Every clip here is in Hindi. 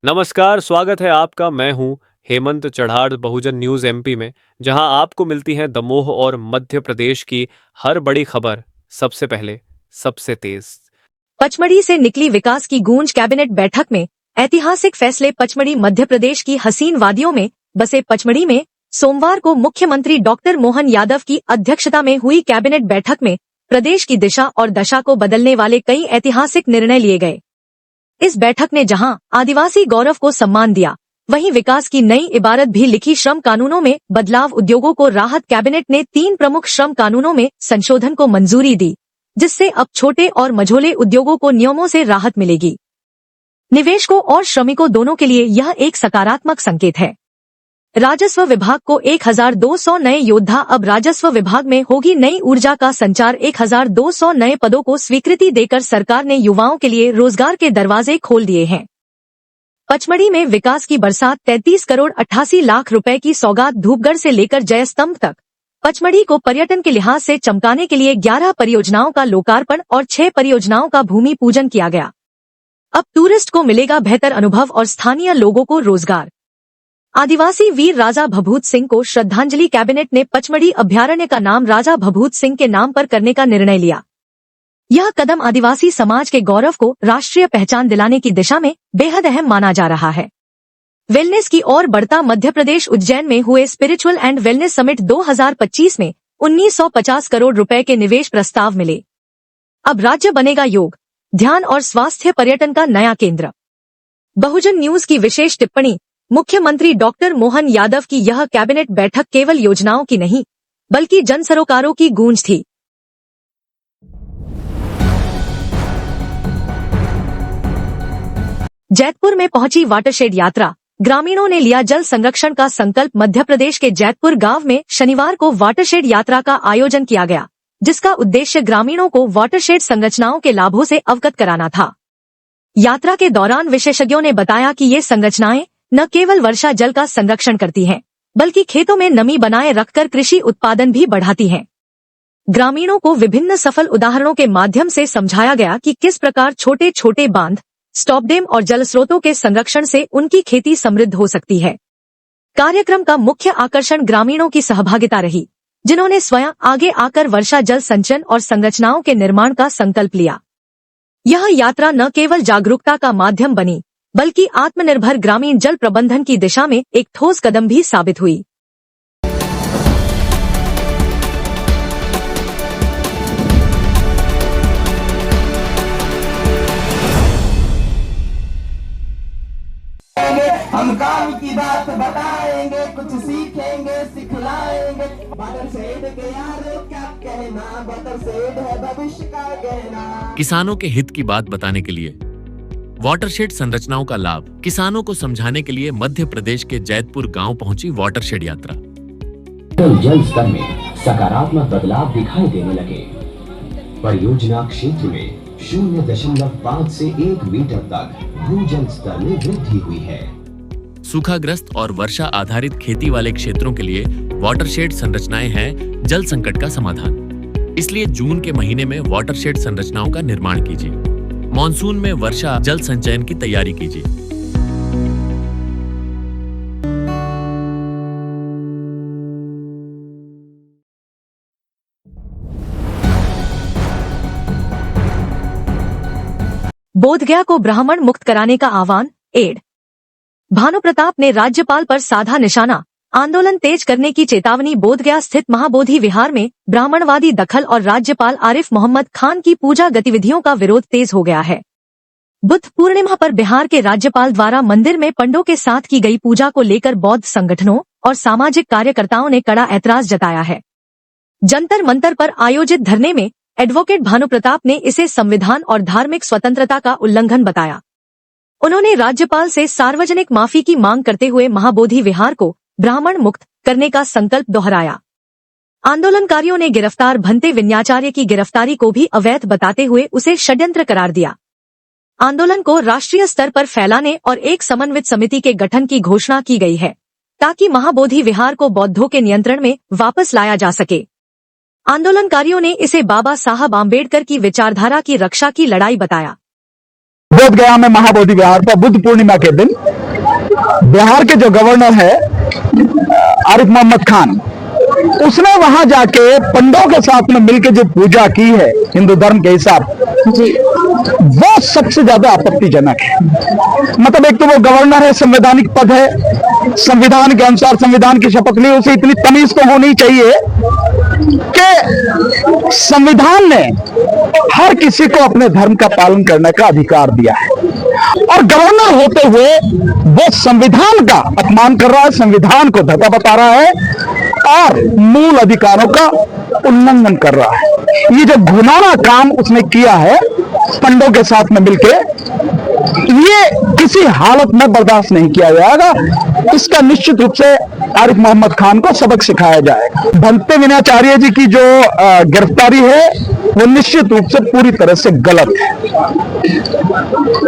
नमस्कार, स्वागत है आपका। मैं हूं हेमंत चढ़ाड़ बहुजन न्यूज़ एमपी में, जहां आपको मिलती हैं दमोह और मध्य प्रदेश की हर बड़ी खबर सबसे पहले, सबसे तेज। पचमढ़ी से निकली विकास की गूंज। कैबिनेट बैठक में ऐतिहासिक फैसले। पचमढ़ी मध्य प्रदेश की हसीन वादियों में बसे पचमढ़ी में सोमवार को मुख्यमंत्री डॉक्टर मोहन यादव की अध्यक्षता में हुई कैबिनेट बैठक में प्रदेश की दिशा और दशा को बदलने वाले कई ऐतिहासिक निर्णय लिए गए। इस बैठक ने जहां आदिवासी गौरव को सम्मान दिया, वहीं विकास की नई इबारत भी लिखी। श्रम कानूनों में बदलाव, उद्योगों को राहत। कैबिनेट ने 3 प्रमुख श्रम कानूनों में संशोधन को मंजूरी दी, जिससे अब छोटे और मझोले उद्योगों को नियमों से राहत मिलेगी। निवेशकों और श्रमिकों दोनों के लिए यह एक सकारात्मक संकेत है। राजस्व विभाग को 1200 नए योद्धा। अब राजस्व विभाग में होगी नई ऊर्जा का संचार। 1200 नए पदों को स्वीकृति देकर सरकार ने युवाओं के लिए रोजगार के दरवाजे खोल दिए हैं। पचमढ़ी में विकास की बरसात। 33 करोड़ 88 लाख रुपए की सौगात। धूपगढ़ से लेकर जयस्तंभ तक पचमढ़ी को पर्यटन के लिहाज से चमकाने के लिए 11 परियोजनाओं का लोकार्पण और 6 परियोजनाओं का भूमि पूजन किया गया। अब टूरिस्ट को मिलेगा बेहतर अनुभव और स्थानीय लोगों को रोजगार। आदिवासी वीर राजा भभूत सिंह को श्रद्धांजलि। कैबिनेट ने पचमढ़ी अभ्यारण्य का नाम राजा भभूत सिंह के नाम पर करने का निर्णय लिया। यह कदम आदिवासी समाज के गौरव को राष्ट्रीय पहचान दिलाने की दिशा में बेहद अहम माना जा रहा है। वेलनेस की ओर बढ़ता मध्य प्रदेश। उज्जैन में हुए स्पिरिचुअल एंड वेलनेस समिट 2025 में 1950 करोड़ रुपए के निवेश प्रस्ताव मिले। अब राज्य बनेगा योग, ध्यान और स्वास्थ्य पर्यटन का नया केंद्र। बहुजन न्यूज की विशेष टिप्पणी। मुख्यमंत्री डॉक्टर मोहन यादव की यह कैबिनेट बैठक केवल योजनाओं की नहीं, बल्कि जनसरोकारों की गूंज थी। जैतपुर में पहुंची वाटरशेड यात्रा। ग्रामीणों ने लिया जल संरक्षण का संकल्प। मध्य प्रदेश के जैतपुर गांव में शनिवार को वाटरशेड यात्रा का आयोजन किया गया, जिसका उद्देश्य ग्रामीणों को वाटरशेड संरचनाओं के लाभों से अवगत कराना था। यात्रा के दौरान विशेषज्ञों ने बताया कि ये संरचनाएं न केवल वर्षा जल का संरक्षण करती हैं, बल्कि खेतों में नमी बनाए रखकर कृषि उत्पादन भी बढ़ाती हैं। ग्रामीणों को विभिन्न सफल उदाहरणों के माध्यम से समझाया गया कि किस प्रकार छोटे छोटे बांध, स्टॉप डैम और जल स्रोतों के संरक्षण से उनकी खेती समृद्ध हो सकती है। कार्यक्रम का मुख्य आकर्षण ग्रामीणों की सहभागिता रही, जिन्होंने स्वयं आगे आकर वर्षा जल संचयन और संरचनाओं के निर्माण का संकल्प लिया। यह यात्रा न केवल जागरूकता का माध्यम बनी, बल्कि आत्मनिर्भर ग्रामीण जल प्रबंधन की दिशा में एक ठोस कदम भी साबित हुई। हम काम की बात बताएंगे, कुछ सीखेंगे, सिखलाएंगे। वाटरशेड के यार क्या कहना, वाटरशेड है भविष्य का कहना। किसानों के हित की बात बताने के लिए वाटरशेड संरचनाओं का लाभ किसानों को समझाने के लिए मध्य प्रदेश के जैतपुर गांव पहुंची वाटरशेड यात्रा। जल स्तर में सकारात्मक बदलाव दिखाई देने लगे। परियोजना क्षेत्र में 0.5 से 1 मीटर तक भूजल स्तर में वृद्धि हुई है। सूखाग्रस्त और वर्षा आधारित खेती वाले क्षेत्रों के लिए वाटरशेड संरचनाएं हैं जल संकट का समाधान। इसलिए जून के महीने में वाटरशेड संरचनाओं का निर्माण कीजिए। मॉनसून में वर्षा जल संचयन की तैयारी कीजिए। बोधगया को ब्राह्मण मुक्त कराने का आह्वान। एड भानु प्रताप ने राज्यपाल पर साधा निशाना। आंदोलन तेज करने की चेतावनी। बोधगया स्थित महाबोधि विहार में ब्राह्मणवादी दखल और राज्यपाल आरिफ मोहम्मद खान की पूजा गतिविधियों का विरोध तेज हो गया है। बुद्ध पूर्णिमा पर बिहार के राज्यपाल द्वारा मंदिर में पंडों के साथ की गई पूजा को लेकर बौद्ध संगठनों और सामाजिक कार्यकर्ताओं ने कड़ा ऐतराज जताया है। जंतर मंतर पर आयोजित धरने में एडवोकेट भानु प्रताप ने इसे संविधान और धार्मिक स्वतंत्रता का उल्लंघन बताया। उन्होंने राज्यपाल से सार्वजनिक माफी की मांग करते हुए महाबोधि विहार को ब्राह्मण मुक्त करने का संकल्प दोहराया। आंदोलनकारियों ने गिरफ्तार भंते विन्याचार्य की गिरफ्तारी को भी अवैध बताते हुए उसे षड्यंत्र करार दिया। आंदोलन को राष्ट्रीय स्तर पर फैलाने और एक समन्वित समिति के गठन की घोषणा की गई है, ताकि महाबोधि विहार को बौद्धों के नियंत्रण में वापस लाया जा सके। आंदोलनकारियों ने इसे बाबा साहब आम्बेडकर की विचारधारा की रक्षा की लड़ाई बताया। बोधगया में महाबोधि विहार पर बुद्ध पूर्णिमा के दिन बिहार के जो गवर्नर है आरिफ मोहम्मद खान, उसने वहां जाके पंडों के साथ में मिलकर जो पूजा की है हिंदू धर्म के हिसाब जी, वो सबसे ज्यादा आपत्तिजनक है। मतलब एक तो वो गवर्नर है, संवैधानिक पद है, संविधान के अनुसार संविधान की शपथ ली, उसे इतनी तमीज तो होनी चाहिए कि संविधान ने हर किसी को अपने धर्म का पालन करने का अधिकार दिया है, और गवर्नर होते हुए वो संविधान का अपमान कर रहा है, संविधान को धक्का बता रहा है और मूल अधिकारों का उल्लंघन कर रहा है। ये जो घिनौना काम उसने किया है पंडों के साथ में मिलके, ये किसी हालत में बर्दाश्त नहीं किया जाएगा। इसका निश्चित रूप से आरिफ मोहम्मद खान को सबक सिखाया जाएगा। भंते विनाचार्य जी की जो गिरफ्तारी है वो निश्चित रूप से पूरी तरह से गलत है,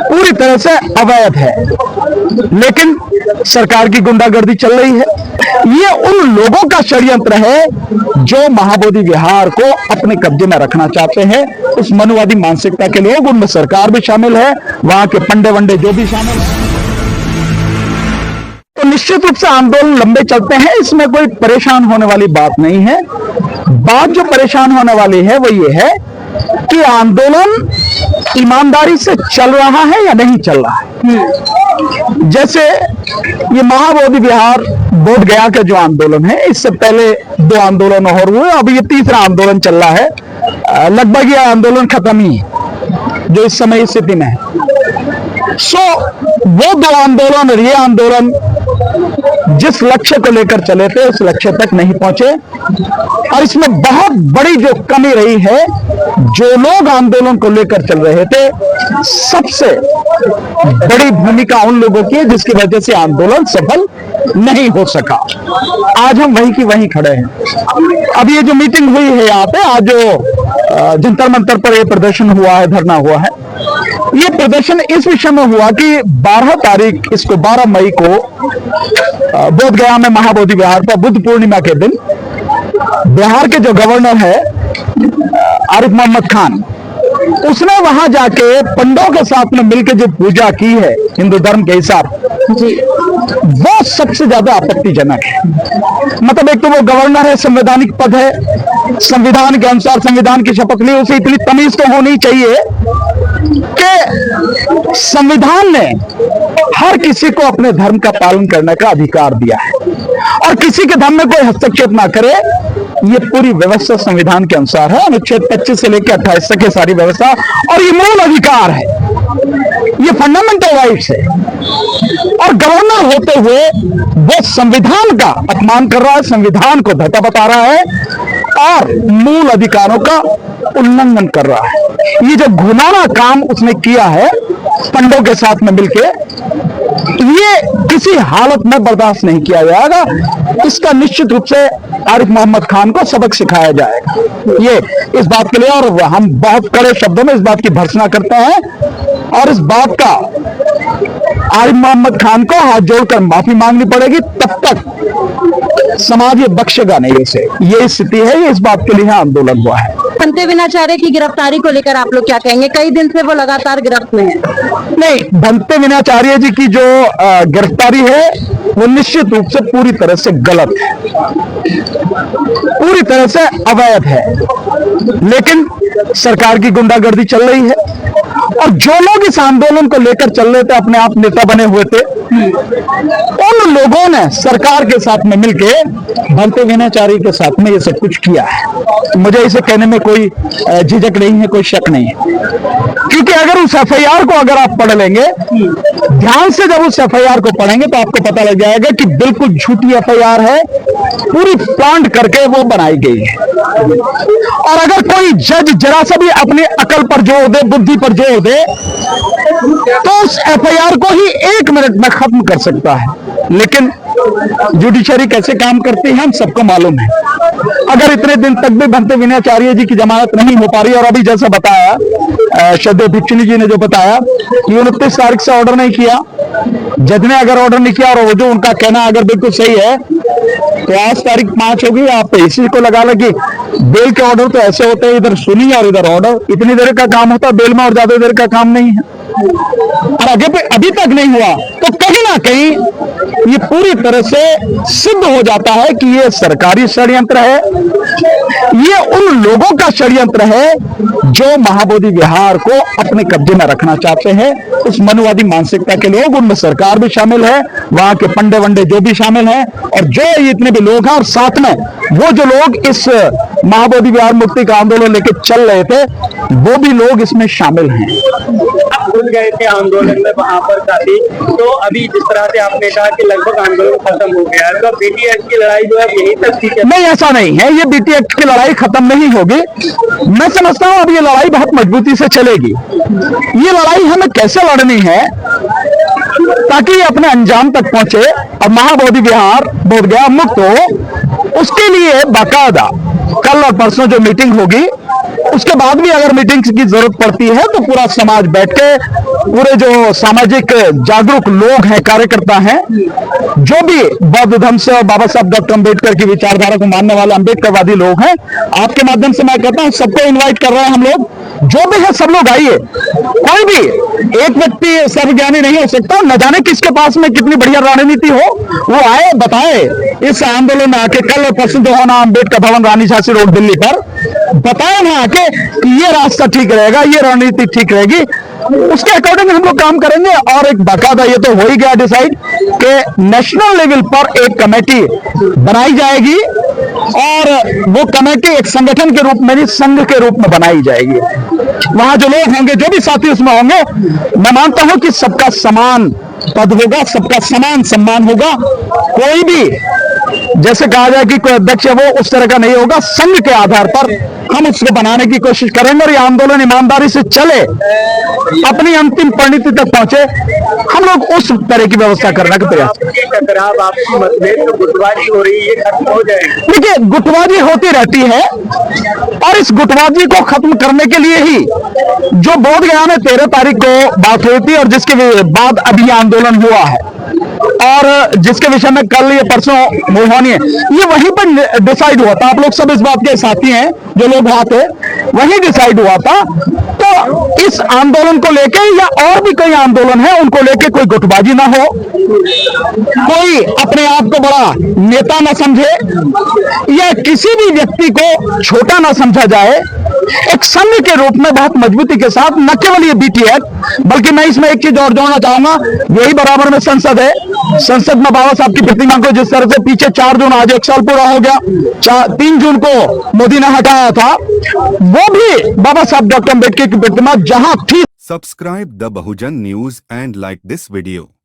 पूरी तरह से अवैध है, लेकिन सरकार की गुंडागर्दी चल रही है। ये उन लोगों का षड्यंत्र है जो महाबोधि विहार को अपने कब्जे में रखना चाहते हैं। उस मनुवादी मानसिकता के लोग, उनमें सरकार भी शामिल है, वहां के पंडे वंडे जो भी शामिल है। तो निश्चित रूप से आंदोलन लंबे चलते हैं, इसमें कोई परेशान होने वाली बात नहीं है। बात जो परेशान होने वाली है वो ये है कि आंदोलन ईमानदारी से चल रहा है या नहीं चल रहा है। जैसे ये महाबोधि विहार बोध गया का जो आंदोलन है, इससे पहले 2 आंदोलन और हुए, अब ये तीसरा आंदोलन चल रहा है। लगभग ये आंदोलन खत्म ही है जो इस समय स्थिति में है। वो 2 आंदोलन और ये आंदोलन जिस लक्ष्य को लेकर चले थे उस लक्ष्य तक नहीं पहुंचे, और इसमें बहुत बड़ी जो कमी रही है, जो लोग आंदोलन को लेकर चल रहे थे, सबसे बड़ी भूमिका उन लोगों की है जिसकी वजह से आंदोलन सफल नहीं हो सका। आज हम वहीं की वहीं खड़े हैं। अब ये जो मीटिंग हुई है यहाँ पे, आज जो जंतर मंतर पर ये प्रदर्शन हुआ है, धरना हुआ है, ये प्रदर्शन इस विषय में हुआ कि 12 मई को बोध गया में महाबोधि विहार पर बुद्ध पूर्णिमा के दिन बिहार के जो गवर्नर है आरिफ मोहम्मद खान, उसने वहां जाके पंडों के साथ में मिलकर जो पूजा की है हिंदू धर्म के हिसाब जी, वो सबसे ज्यादा आपत्तिजनक है। मतलब एक तो वो गवर्नर है, संवैधानिक पद है, संविधान के अनुसार संविधान की शपथ ली, उसे इतनी तमीज तो होनी चाहिए कि संविधान ने हर किसी को अपने धर्म का पालन करने का अधिकार दिया है, और किसी के धर्म में कोई हस्तक्षेप ना करे। ये पूरी व्यवस्था संविधान के अनुसार है, अनुच्छेद 25 से लेकर 28 तक की सारी व्यवस्था, और ये मूल अधिकार है, ये फंडामेंटल राइट्स है। और गवर्नर होते हुए वो संविधान का अपमान कर रहा है, संविधान को धक्का बता रहा है और मूल अधिकारों का उल्लंघन कर रहा है। ये जो घिनौना काम उसने किया है पंडों के साथ में मिलके, ये किसी हालत में बर्दाश्त नहीं किया जाएगा। इसका निश्चित रूप से आरिफ मोहम्मद खान को सबक सिखाया जाएगा। ये इस बात के लिए, और हम बहुत कड़े शब्दों में इस बात की भर्त्सना करते हैं, और इस बात का आरिफ मोहम्मद खान को हाथ जोड़कर माफी मांगनी पड़ेगी, तब तक समाज ये बख्शेगा नहीं इसे। ये स्थिति है, ये इस बात के लिए आंदोलन हुआ है। भंते विनाचार्य की गिरफ्तारी को लेकर आप लोग क्या कहेंगे? कई दिन से वो लगातार गिरफ्त में है। नहीं, भंते विनाचार्य जी की जो गिरफ्तारी है वो निश्चित रूप से पूरी तरह से गलत है, पूरी तरह से अवैध है, लेकिन सरकार की गुंडागर्दी चल रही है, और जो लोग इस आंदोलन को लेकर चल रहे थे, अपने आप नेता बने हुए थे, उन लोगों ने सरकार के साथ में मिलके भंते विनाचार्य के साथ में ये सब कुछ किया है। मुझे इसे कहने में कोई झिझक नहीं है, कोई शक नहीं है, क्योंकि अगर उस एफआईआर को अगर आप पढ़ लेंगे ध्यान से, जब उस एफआईआर को पढ़ेंगे तो आपको पता लग जाएगा कि बिल्कुल झूठी एफआईआर है, पूरी प्लांट करके वो बनाई गई है। और अगर कोई जज जरा सा भी अपनी अकल पर जोर दे, बुद्धि पर जोर दे, तो उस एफआईआर को ही 1 मिनट में खत्म कर सकता है। लेकिन जुडिशरी कैसे काम करती है हम सबको मालूम है। अगर इतने दिन तक भी भंते विनाचार्य जी की जमानत नहीं हो पा रही, और अभी जैसा बताया श्रद्धेय भिक्षुनी जी ने जो बताया कि 29 तारीख से ऑर्डर नहीं किया, जज ने अगर ऑर्डर नहीं किया, और वो जो उनका कहना अगर बिल्कुल सही है, तो आज तारीख 5 होगी, आप इसी को लगा लो कि बेल के ऑर्डर तो ऐसे होते हैं, इधर सुनी और इधर ऑर्डर, इतनी देर का काम होता है बेल में और ज्यादा देर का काम नहीं है। और आगे पे अभी तक नहीं हुआ तो कहीं ना कहीं ये पूरी तरह से सिद्ध हो जाता है कि ये सरकारी षड्यंत्र है, ये उन लोगों का षड्यंत्र है जो महाबोधि विहार को अपने कब्जे में रखना चाहते हैं। उस मनुवादी मानसिकता के लोग, उनमें सरकार भी शामिल है, वहां के पंडे वंडे जो भी शामिल हैं, और जो इतने भी लोग हैं, और साथ में वो जो लोग इस महाबोधि विहार मुक्ति का आंदोलन लेके चल रहे थे वो भी लोग इसमें शामिल हैं। आप खुद गए थे आंदोलन में वहां पर काफी, तो अभी जिस तरह से आपने कहा कि लगभग आंदोलन खत्म हो गया है, तो बीटी एक्ट की लड़ाई जो है यहीं तक ठीक है? नहीं, ऐसा नहीं है, ये बीटी एक्ट की लड़ाई खत्म नहीं होगी। मैं समझता हूं अब ये लड़ाई बहुत मजबूती से चलेगी। ये लड़ाई हमें कैसे लड़नी है ताकि ये अपने अंजाम तक पहुंचे और महाबोधि विहार बोधगया मुक्त हो, उसके लिए बाकायदा कल और परसों जो मीटिंग होगी, उसके बाद भी अगर मीटिंग की जरूरत पड़ती है तो पूरा समाज बैठ के, पूरे जो सामाजिक जागरूक लोग हैं, कार्यकर्ता हैं, जो भी बौद्ध धर्म से और बाबा साहब डॉक्टर अम्बेडकर की विचारधारा को मानने वाले अम्बेडकरवादी लोग हैं, आपके माध्यम से मैं कहता हूं सबको इनवाइट कर रहे हैं हम लोग, जो भी है सब लोग आइए। कोई भी एक व्यक्ति सर्वज्ञानी नहीं हो सकता, न जाने किसके पास में कितनी बढ़िया रणनीति हो, वो आए बताए इस आंदोलन में आके, कल और परसों जो होना अम्बेडकर भवन रानी झांसी रोड दिल्ली पर, बताए ना आके कि ये रास्ता ठीक रहेगा, ये रणनीति ठीक रहेगी, उसके अकॉर्डिंग हम लोग काम करेंगे। और एक बाकायदा ये तो हो ही गया डिसाइड कि नेशनल लेवल पर एक कमेटी बनाई जाएगी और वो कमेटी एक संगठन के रूप में नहीं, संघ के रूप में बनाई जाएगी। वहां जो लोग होंगे, जो भी साथी उसमें होंगे, मैं मानता हूं कि सबका समान पद होगा, सबका समान सम्मान होगा। कोई भी जैसे कहा जाए कि कोई अध्यक्ष है वो उस तरह का नहीं होगा, संघ के आधार पर हम उसको बनाने की कोशिश करेंगे और ये आंदोलन ईमानदारी से चले, अपनी अंतिम परिणति तक पहुंचे, हम लोग उस तरह की व्यवस्था करने का प्रयास करें। टकराव, आपसी मतभेद, तो गुटबाजी हो रही है, ये खत्म हो जाएगी? देखिए, गुटबाजी होती रहती है और इस गुटबाजी को खत्म करने के लिए ही जो बोधगया में 13 तारीख को बात हुई थी और जिसके बाद अभी आंदोलन हुआ है और जिसके विषय में कल ये परसों होनी है, ये वहीं पर डिसाइड हुआ था। आप लोग सब इस बात के साथी हैं, जो लोग वहां थे, वहीं डिसाइड हुआ था। तो इस आंदोलन को लेके या और भी कोई आंदोलन है उनको लेके कोई गुटबाजी ना हो, कोई अपने आप को बड़ा नेता ना समझे या किसी भी व्यक्ति को छोटा ना समझा जाए। एक संघ के रूप में बहुत मजबूती के साथ, न केवल ये बीटी एक्ट, बल्कि मैं इसमें एक चीज और जोड़ना चाहूंगा, यही बराबर में संसद है। संसद में बाबा साहब की प्रतिमा को जिस तरह से पीछे 4 जून, आज 1 साल पूरा हो गया, 3 जून को मोदी ने हटाया था, वो भी बाबा साहब डॉक्टर अम्बेडकर की प्रतिमा जहां थी। Subscribe the Bahujan News and like this video.